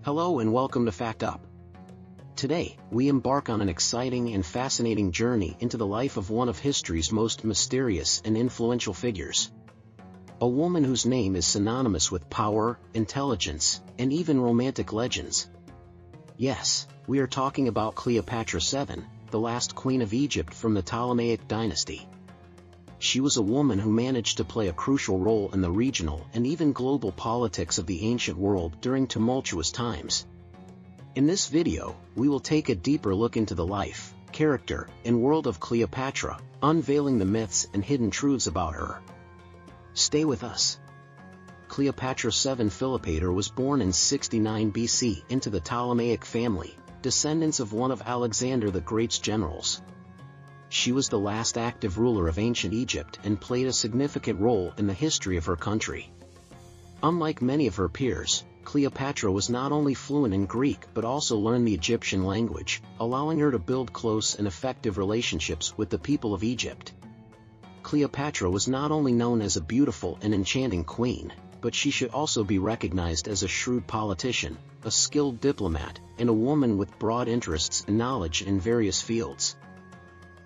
Hello and welcome to FactUp. Today, we embark on an exciting and fascinating journey into the life of one of history's most mysterious and influential figures. A woman whose name is synonymous with power, intelligence, and even romantic legends. Yes, we are talking about Cleopatra VII, the last queen of Egypt from the Ptolemaic dynasty. She was a woman who managed to play a crucial role in the regional and even global politics of the ancient world during tumultuous times. In this video, we will take a deeper look into the life, character, and world of Cleopatra, unveiling the myths and hidden truths about her. Stay with us. Cleopatra VII Philopator was born in 69 BC into the Ptolemaic family, descendants of one of Alexander the Great's generals. She was the last active ruler of ancient Egypt and played a significant role in the history of her country. Unlike many of her peers, Cleopatra was not only fluent in Greek but also learned the Egyptian language, allowing her to build close and effective relationships with the people of Egypt. Cleopatra was not only known as a beautiful and enchanting queen, but she should also be recognized as a shrewd politician, a skilled diplomat, and a woman with broad interests and knowledge in various fields.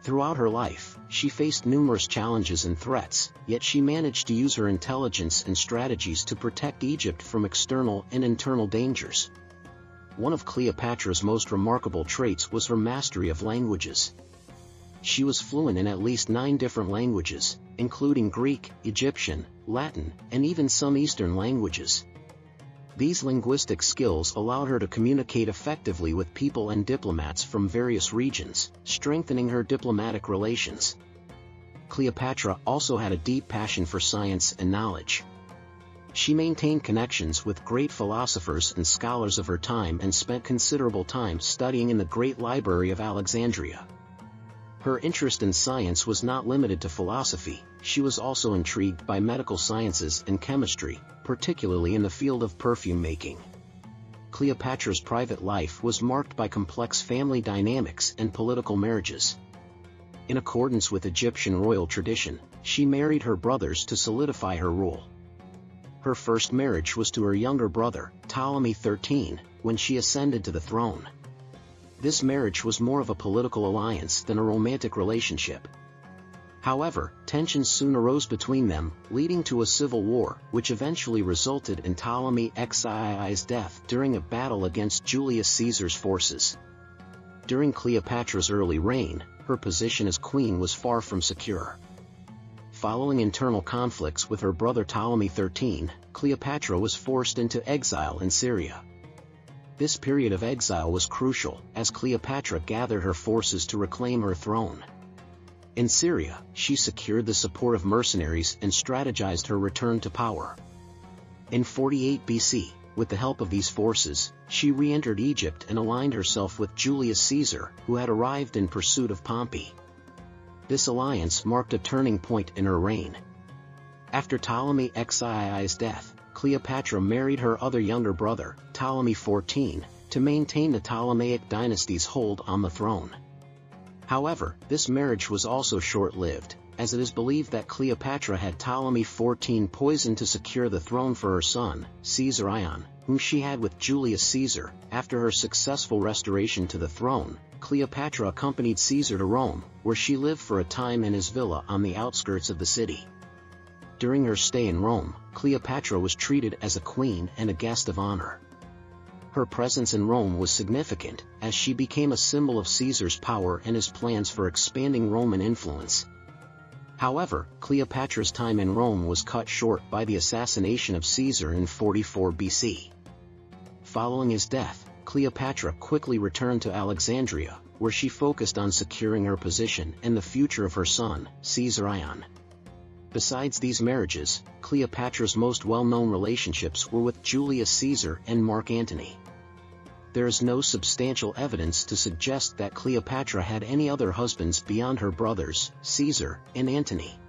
Throughout her life, she faced numerous challenges and threats, yet she managed to use her intelligence and strategies to protect Egypt from external and internal dangers. One of Cleopatra's most remarkable traits was her mastery of languages. She was fluent in at least 9 different languages, including Greek, Egyptian, Latin, and even some Eastern languages. These linguistic skills allowed her to communicate effectively with people and diplomats from various regions, strengthening her diplomatic relations. Cleopatra also had a deep passion for science and knowledge. She maintained connections with great philosophers and scholars of her time and spent considerable time studying in the Great Library of Alexandria. Her interest in science was not limited to philosophy. She was also intrigued by medical sciences and chemistry, particularly in the field of perfume making. Cleopatra's private life was marked by complex family dynamics and political marriages. In accordance with Egyptian royal tradition, she married her brothers to solidify her rule. Her first marriage was to her younger brother, Ptolemy XIII, when she ascended to the throne. This marriage was more of a political alliance than a romantic relationship. However, tensions soon arose between them, leading to a civil war, which eventually resulted in Ptolemy XII's death during a battle against Julius Caesar's forces. During Cleopatra's early reign, her position as queen was far from secure. Following internal conflicts with her brother Ptolemy XIII, Cleopatra was forced into exile in Syria. This period of exile was crucial, as Cleopatra gathered her forces to reclaim her throne. In Syria, she secured the support of mercenaries and strategized her return to power. In 48 BC, with the help of these forces, she re-entered Egypt and aligned herself with Julius Caesar, who had arrived in pursuit of Pompey. This alliance marked a turning point in her reign. After Ptolemy XII's death, Cleopatra married her other younger brother, Ptolemy XIV, to maintain the Ptolemaic dynasty's hold on the throne. However, this marriage was also short-lived, as it is believed that Cleopatra had Ptolemy XIV poisoned to secure the throne for her son, Caesar Ion, whom she had with Julius Caesar. After her successful restoration to the throne, Cleopatra accompanied Caesar to Rome, where she lived for a time in his villa on the outskirts of the city. During her stay in Rome, Cleopatra was treated as a queen and a guest of honor. Her presence in Rome was significant, as she became a symbol of Caesar's power and his plans for expanding Roman influence. However, Cleopatra's time in Rome was cut short by the assassination of Caesar in 44 BC. Following his death, Cleopatra quickly returned to Alexandria, where she focused on securing her position and the future of her son, Caesar Ion. Besides these marriages, Cleopatra's most well-known relationships were with Julius Caesar and Mark Antony. There is no substantial evidence to suggest that Cleopatra had any other husbands beyond her brothers, Caesar and Antony.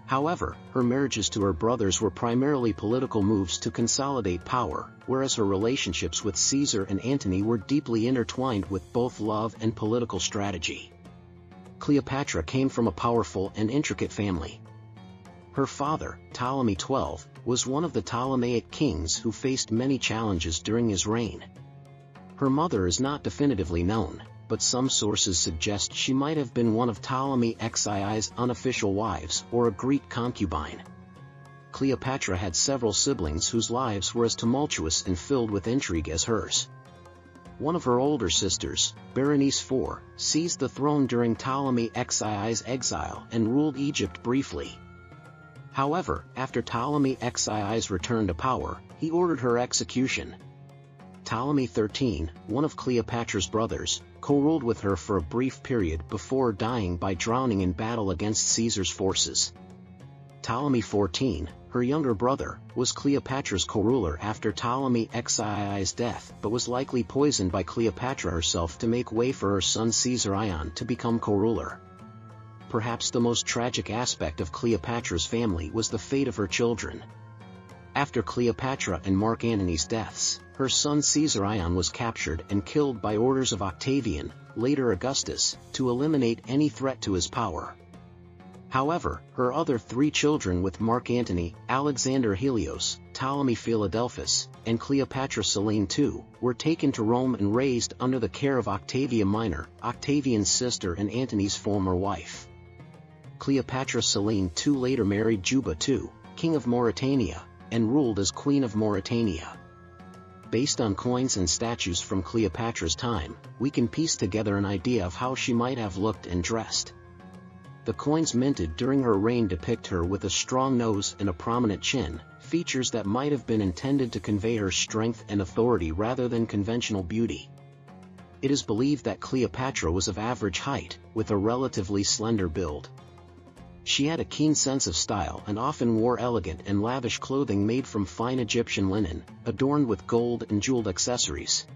However, her marriages to her brothers were primarily political moves to consolidate power, whereas her relationships with Caesar and Antony were deeply intertwined with both love and political strategy. Cleopatra came from a powerful and intricate family. Her father, Ptolemy XII, was one of the Ptolemaic kings who faced many challenges during his reign. Her mother is not definitively known, but some sources suggest she might have been one of Ptolemy XII's unofficial wives or a Greek concubine. Cleopatra had several siblings whose lives were as tumultuous and filled with intrigue as hers. One of her older sisters, Berenice IV, seized the throne during Ptolemy XII's exile and ruled Egypt briefly. However, after Ptolemy XII's return to power, he ordered her execution. Ptolemy XIII, one of Cleopatra's brothers, co-ruled with her for a brief period before dying by drowning in battle against Caesar's forces. Ptolemy XIV, her younger brother, was Cleopatra's co-ruler after Ptolemy XII's death but was likely poisoned by Cleopatra herself to make way for her son Caesar Ion to become co-ruler. Perhaps the most tragic aspect of Cleopatra's family was the fate of her children. After Cleopatra and Mark Antony's deaths, her son Caesar Ion was captured and killed by orders of Octavian, later Augustus, to eliminate any threat to his power. However, her other three children with Mark Antony, Alexander Helios, Ptolemy Philadelphus, and Cleopatra Selene II, were taken to Rome and raised under the care of Octavia Minor, Octavian's sister and Antony's former wife. Cleopatra Selene II later married Juba II, king of Mauritania, and ruled as Queen of Mauritania. Based on coins and statues from Cleopatra's time, we can piece together an idea of how she might have looked and dressed. The coins minted during her reign depict her with a strong nose and a prominent chin, features that might have been intended to convey her strength and authority rather than conventional beauty. It is believed that Cleopatra was of average height, with a relatively slender build. She had a keen sense of style and often wore elegant and lavish clothing made from fine Egyptian linen, adorned with gold and jeweled accessories.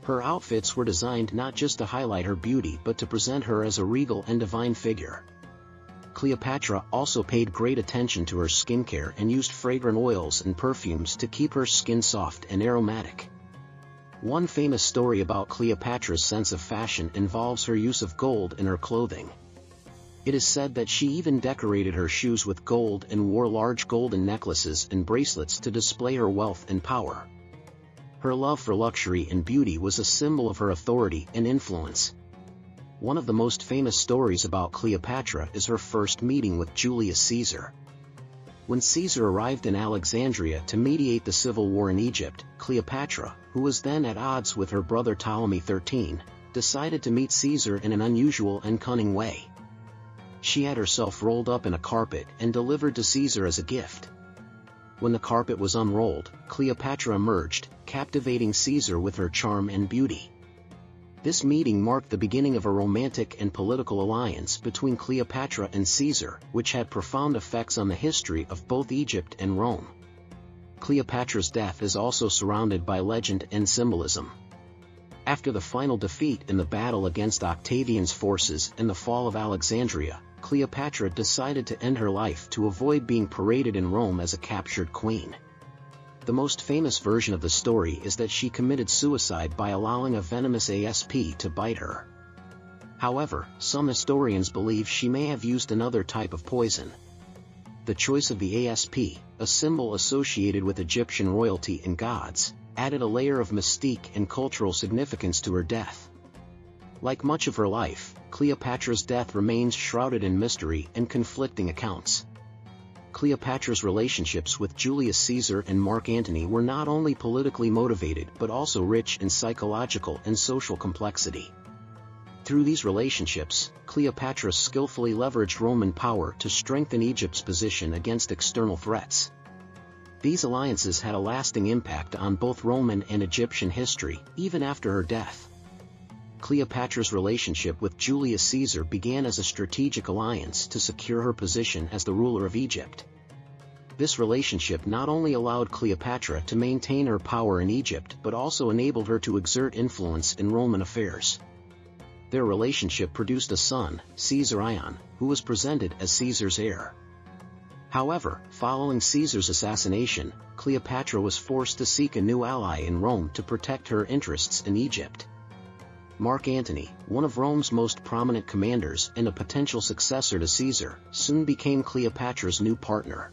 Her outfits were designed not just to highlight her beauty but to present her as a regal and divine figure. Cleopatra also paid great attention to her skincare and used fragrant oils and perfumes to keep her skin soft and aromatic. One famous story about Cleopatra's sense of fashion involves her use of gold in her clothing. It is said that she even decorated her shoes with gold and wore large golden necklaces and bracelets to display her wealth and power. Her love for luxury and beauty was a symbol of her authority and influence. One of the most famous stories about Cleopatra is her first meeting with Julius Caesar. When Caesar arrived in Alexandria to mediate the civil war in Egypt, Cleopatra, who was then at odds with her brother Ptolemy XIII, decided to meet Caesar in an unusual and cunning way. She had herself rolled up in a carpet and delivered to Caesar as a gift. When the carpet was unrolled, Cleopatra emerged, captivating Caesar with her charm and beauty. This meeting marked the beginning of a romantic and political alliance between Cleopatra and Caesar, which had profound effects on the history of both Egypt and Rome. Cleopatra's death is also surrounded by legend and symbolism. After the final defeat in the battle against Octavian's forces and the fall of Alexandria, Cleopatra decided to end her life to avoid being paraded in Rome as a captured queen. The most famous version of the story is that she committed suicide by allowing a venomous asp to bite her. However, some historians believe she may have used another type of poison. The choice of the asp, a symbol associated with Egyptian royalty and gods, added a layer of mystique and cultural significance to her death. Like much of her life, Cleopatra's death remains shrouded in mystery and conflicting accounts. Cleopatra's relationships with Julius Caesar and Mark Antony were not only politically motivated but also rich in psychological and social complexity. Through these relationships, Cleopatra skillfully leveraged Roman power to strengthen Egypt's position against external threats. These alliances had a lasting impact on both Roman and Egyptian history, even after her death. Cleopatra's relationship with Julius Caesar began as a strategic alliance to secure her position as the ruler of Egypt. This relationship not only allowed Cleopatra to maintain her power in Egypt but also enabled her to exert influence in Roman affairs. Their relationship produced a son, Caesar Ion, who was presented as Caesar's heir. However, following Caesar's assassination, Cleopatra was forced to seek a new ally in Rome to protect her interests in Egypt. Mark Antony, one of Rome's most prominent commanders and a potential successor to Caesar, soon became Cleopatra's new partner.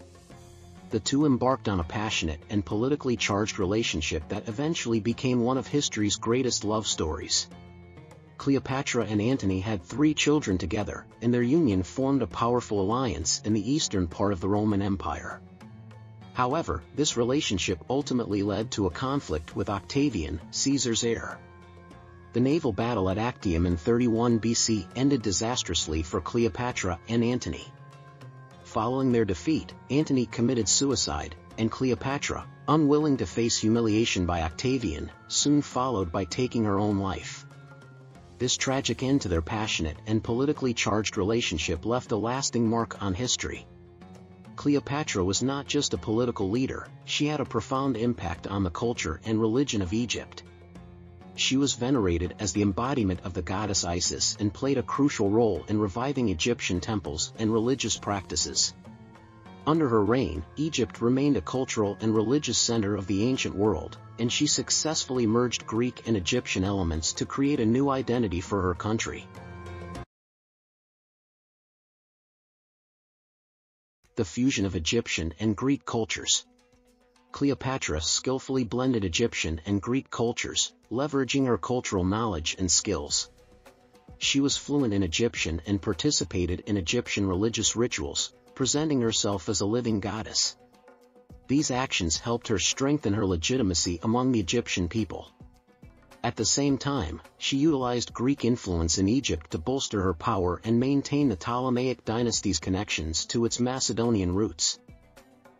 The two embarked on a passionate and politically charged relationship that eventually became one of history's greatest love stories. Cleopatra and Antony had 3 children together, and their union formed a powerful alliance in the eastern part of the Roman Empire. However, this relationship ultimately led to a conflict with Octavian, Caesar's heir. The naval battle at Actium in 31 BC ended disastrously for Cleopatra and Antony. Following their defeat, Antony committed suicide, and Cleopatra, unwilling to face humiliation by Octavian, soon followed by taking her own life. This tragic end to their passionate and politically charged relationship left a lasting mark on history. Cleopatra was not just a political leader, she had a profound impact on the culture and religion of Egypt. She was venerated as the embodiment of the goddess Isis and played a crucial role in reviving Egyptian temples and religious practices. Under her reign, Egypt remained a cultural and religious center of the ancient world, and she successfully merged Greek and Egyptian elements to create a new identity for her country. The fusion of Egyptian and Greek cultures. Cleopatra skillfully blended Egyptian and Greek cultures, leveraging her cultural knowledge and skills. She was fluent in Egyptian and participated in Egyptian religious rituals, presenting herself as a living goddess. These actions helped her strengthen her legitimacy among the Egyptian people. At the same time, she utilized Greek influence in Egypt to bolster her power and maintain the Ptolemaic dynasty's connections to its Macedonian roots.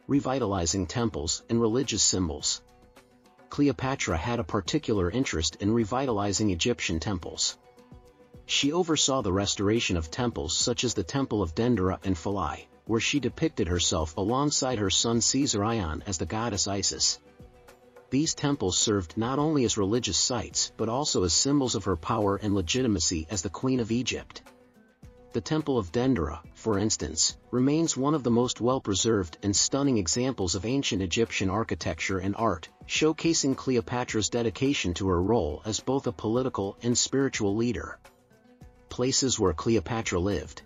Revitalizing temples and religious symbols. Cleopatra had a particular interest in revitalizing Egyptian temples. She oversaw the restoration of temples such as the Temple of Dendera and Philae, where she depicted herself alongside her son Caesar Ion as the goddess Isis. These temples served not only as religious sites but also as symbols of her power and legitimacy as the Queen of Egypt. The Temple of Dendera, for instance, remains one of the most well-preserved and stunning examples of ancient Egyptian architecture and art, showcasing Cleopatra's dedication to her role as both a political and spiritual leader. Places where Cleopatra lived.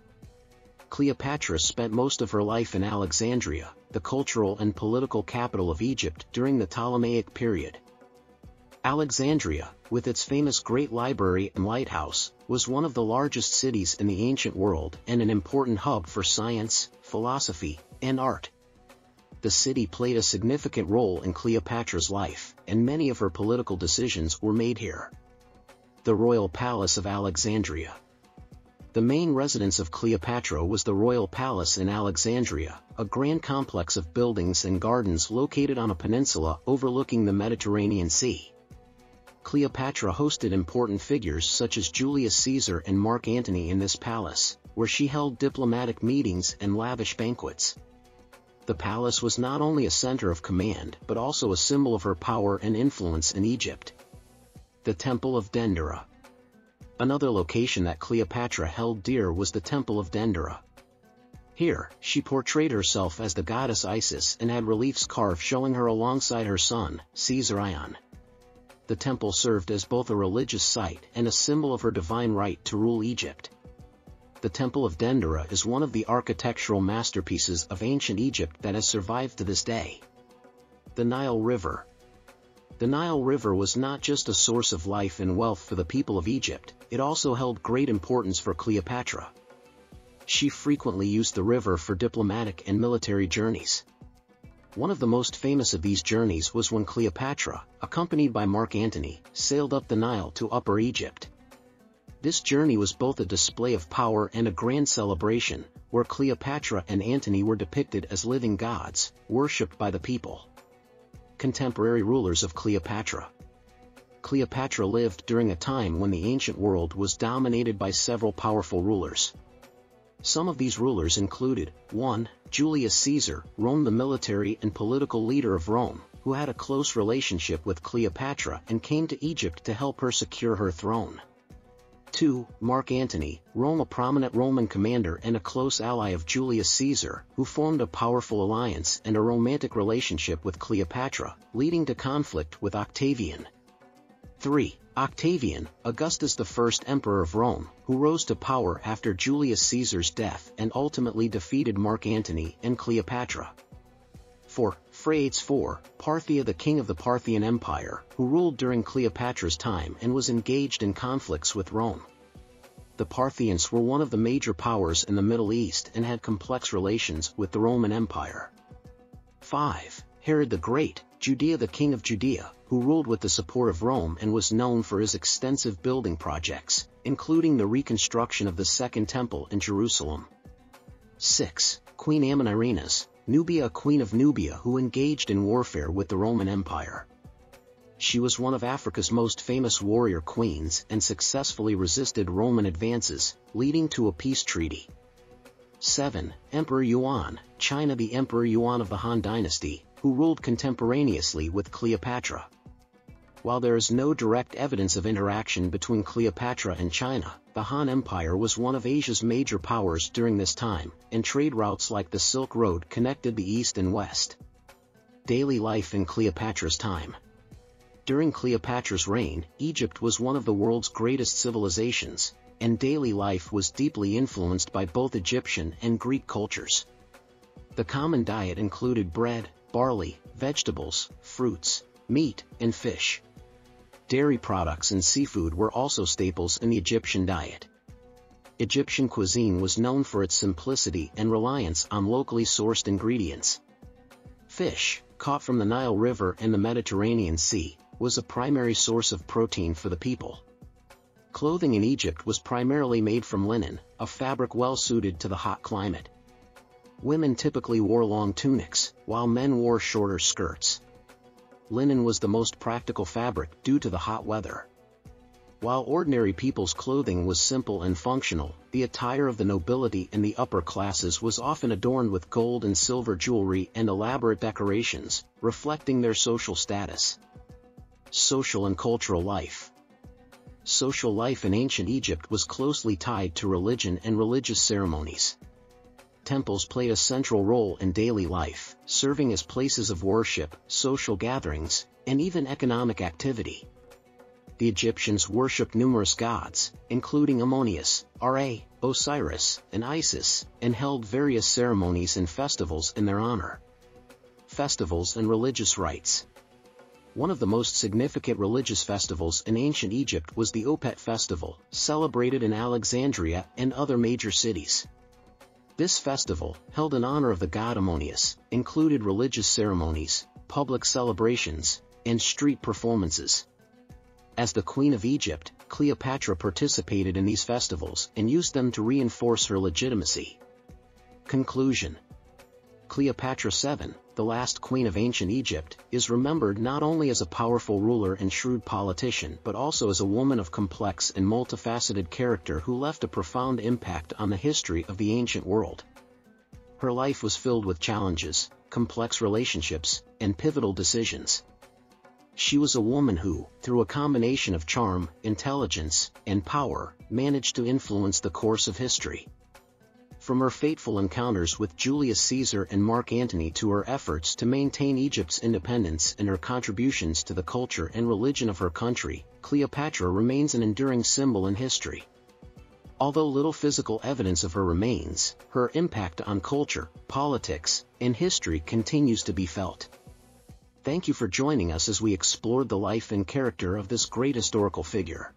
Cleopatra spent most of her life in Alexandria, the cultural and political capital of Egypt during the Ptolemaic period. Alexandria, with its famous Great Library and lighthouse, was one of the largest cities in the ancient world and an important hub for science, philosophy, and art. The city played a significant role in Cleopatra's life, and many of her political decisions were made here. The Royal Palace of Alexandria. The main residence of Cleopatra was the Royal Palace in Alexandria, a grand complex of buildings and gardens located on a peninsula overlooking the Mediterranean Sea. Cleopatra hosted important figures such as Julius Caesar and Mark Antony in this palace, where she held diplomatic meetings and lavish banquets. The palace was not only a center of command but also a symbol of her power and influence in Egypt. The Temple of Dendera. Another location that Cleopatra held dear was the Temple of Dendera. Here, she portrayed herself as the goddess Isis and had reliefs carved showing her alongside her son, Caesar Ion. The temple served as both a religious site and a symbol of her divine right to rule Egypt. The Temple of Dendera is one of the architectural masterpieces of ancient Egypt that has survived to this day. The Nile River. The Nile River was not just a source of life and wealth for the people of Egypt, it also held great importance for Cleopatra. She frequently used the river for diplomatic and military journeys. One of the most famous of these journeys was when Cleopatra, accompanied by Mark Antony, sailed up the Nile to Upper Egypt. This journey was both a display of power and a grand celebration, where Cleopatra and Antony were depicted as living gods, worshipped by the people. Contemporary rulers of Cleopatra. Cleopatra lived during a time when the ancient world was dominated by several powerful rulers. Some of these rulers included, 1. Julius Caesar, Rome, the military and political leader of Rome, who had a close relationship with Cleopatra and came to Egypt to help her secure her throne. 2. Mark Antony, Rome, a prominent Roman commander and a close ally of Julius Caesar, who formed a powerful alliance and a romantic relationship with Cleopatra, leading to conflict with Octavian. 3. Octavian, Augustus I Emperor of Rome, who rose to power after Julius Caesar's death and ultimately defeated Mark Antony and Cleopatra. 4. Phraates IV, Parthia, the king of the Parthian Empire, who ruled during Cleopatra's time and was engaged in conflicts with Rome. The Parthians were one of the major powers in the Middle East and had complex relations with the Roman Empire. 5. Herod the Great, Judea, the king of Judea, who ruled with the support of Rome and was known for his extensive building projects, including the reconstruction of the Second Temple in Jerusalem. 6. Queen Amanirenas, Nubia, queen of Nubia, who engaged in warfare with the Roman Empire. She was one of Africa's most famous warrior queens and successfully resisted Roman advances, leading to a peace treaty. 7. Emperor Yuan, China, the Emperor Yuan of the Han Dynasty, who ruled contemporaneously with Cleopatra. While there is no direct evidence of interaction between Cleopatra and China, the Han Empire was one of Asia's major powers during this time, and trade routes like the Silk Road connected the East and West. Daily life in Cleopatra's time. During Cleopatra's reign, Egypt was one of the world's greatest civilizations, and daily life was deeply influenced by both Egyptian and Greek cultures. The common diet included bread, barley, vegetables, fruits, meat, and fish. Dairy products and seafood were also staples in the Egyptian diet. Egyptian cuisine was known for its simplicity and reliance on locally sourced ingredients. Fish, caught from the Nile River and the Mediterranean Sea, was a primary source of protein for the people. Clothing in Egypt was primarily made from linen, a fabric well suited to the hot climate. Women typically wore long tunics, while men wore shorter skirts. Linen was the most practical fabric due to the hot weather. While ordinary people's clothing was simple and functional, the attire of the nobility and the upper classes was often adorned with gold and silver jewelry and elaborate decorations, reflecting their social status. Social and cultural life. Social life in ancient Egypt was closely tied to religion and religious ceremonies. Temples played a central role in daily life, serving as places of worship, social gatherings, and even economic activity. The Egyptians worshipped numerous gods, including Ammonius, Ra, Osiris, and Isis, and held various ceremonies and festivals in their honor. Festivals and religious rites. One of the most significant religious festivals in ancient Egypt was the Opet festival, celebrated in Alexandria and other major cities. This festival, held in honor of the god Ammonius, included religious ceremonies, public celebrations, and street performances. As the Queen of Egypt, Cleopatra participated in these festivals and used them to reinforce her legitimacy. Conclusion. Cleopatra VII, the last queen of ancient Egypt, is remembered not only as a powerful ruler and shrewd politician but also as a woman of complex and multifaceted character who left a profound impact on the history of the ancient world. Her life was filled with challenges, complex relationships, and pivotal decisions. She was a woman who, through a combination of charm, intelligence, and power, managed to influence the course of history. From her fateful encounters with Julius Caesar and Mark Antony to her efforts to maintain Egypt's independence and her contributions to the culture and religion of her country, Cleopatra remains an enduring symbol in history. Although little physical evidence of her remains, her impact on culture, politics, and history continues to be felt. Thank you for joining us as we explored the life and character of this great historical figure.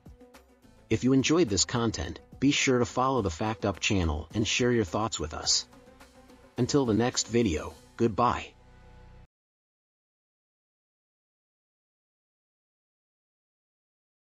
If you enjoyed this content, be sure to follow the FactUp channel and share your thoughts with us. Until the next video, goodbye.